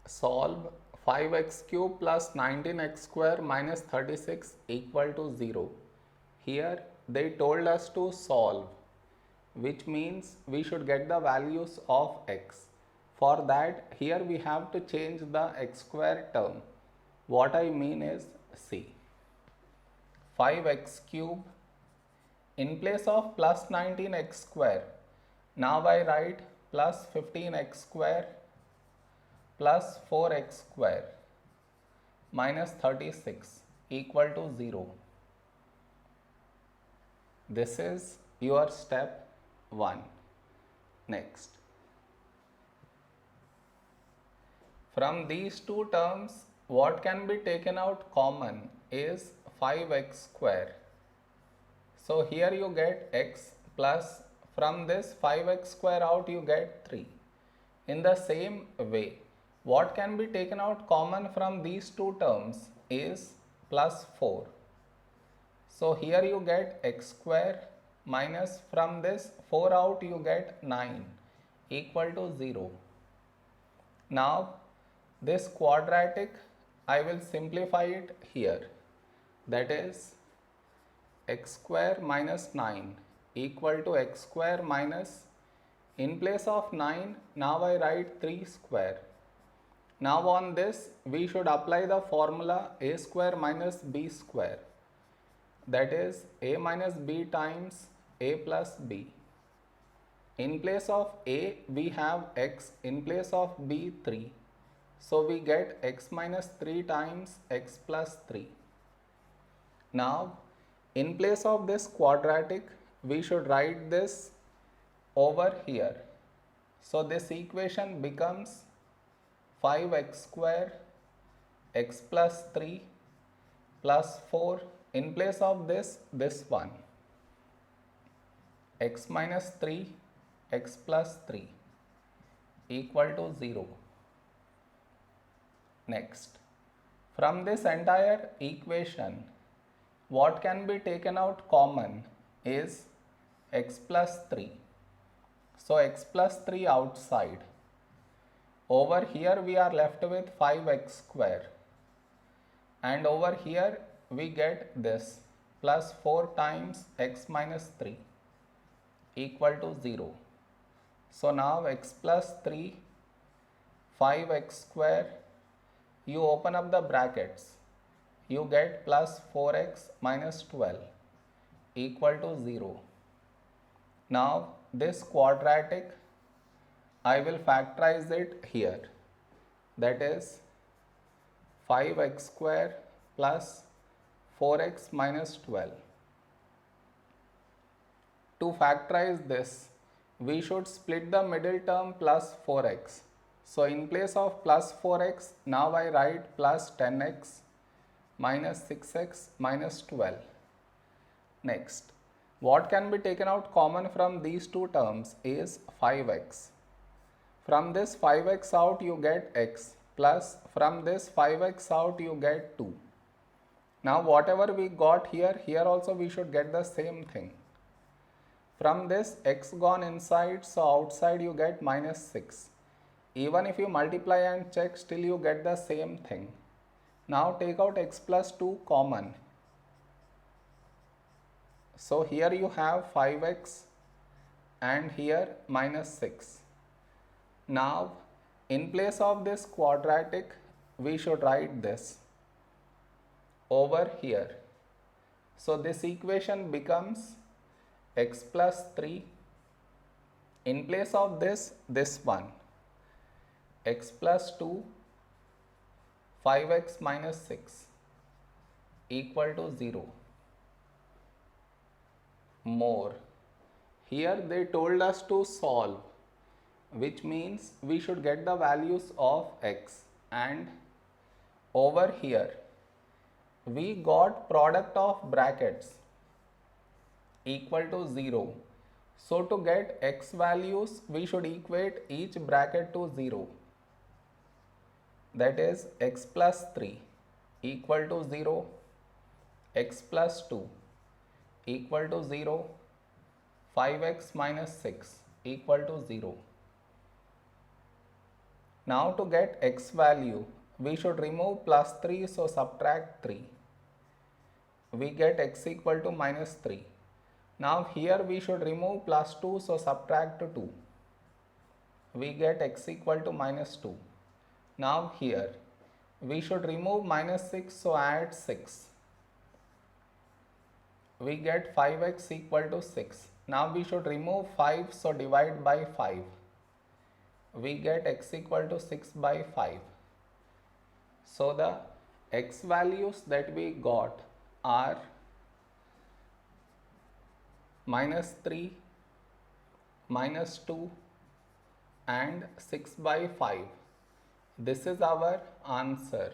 Solve 5x cube plus 19x square minus 36 equal to 0. Here they told us to solve, which means we should get the values of x. For that, here we have to change the x square term. What I mean is, see, 5x cube in place of plus 19x square. Now I write plus 15x square plus 4x square minus 36 equal to 0. This is your step 1. Next, from these two terms, what can be taken out common is 5x square. So here you get x plus, from this 5x square out you get 3. In the same way, what can be taken out common from these two terms is plus 4. So here you get x square minus, from this 4 out you get 9 equal to 0. Now this quadratic I will simplify it here, that is x square minus 9 equal to x square minus, in place of 9 now I write 3 square. Now on this we should apply the formula a square minus b square, that is a minus b times a plus b. In place of a we have x, in place of b 3. So we get x minus 3 times x plus 3. Now in place of this quadratic we should write this over here. So this equation becomes 5x square x plus 3 plus 4, in place of this one, x minus 3 x plus 3 equal to 0. Next, from this entire equation, what can be taken out common is x plus 3. So x plus 3 outside. Over here we are left with 5x square, and over here we get this plus 4 times x minus 3 equal to 0. So now x plus 3, 5x square, you open up the brackets, you get plus 4x minus 12 equal to 0. Now this quadratic I will factorize it here, that is 5x square plus 4x minus 12. To factorize this, we should split the middle term plus 4x. So in place of plus 4x, now I write plus 10x minus 6x minus 12. Next, what can be taken out common from these two terms is 5x. From this 5x out you get x, plus from this 5x out you get 2. Now whatever we got here, here also we should get the same thing. From this x gone inside, so outside you get minus 6. Even if you multiply and check, still you get the same thing. Now take out x plus 2 common. So here you have 5x and here minus 6. Now in place of this quadratic we should write this over here. So this equation becomes x plus 3, in place of this one, x plus 2, 5x minus 6 equal to 0. More, here they told us to solve, which means we should get the values of x, and over here we got product of brackets equal to 0. So to get x values we should equate each bracket to 0, that is x plus 3 equal to 0, x plus 2 equal to 0, 5x minus 6 equal to 0. Now to get x value, we should remove plus 3, so subtract 3. We get x equal to minus 3. Now here we should remove plus 2, so subtract 2. We get x equal to minus 2. Now here we should remove minus 6, so add 6. We get 5x equal to 6. Now we should remove 5, so divide by 5. We get x equal to 6 by 5. So the x values that we got are minus 3, minus 2 and 6 by 5. This is our answer.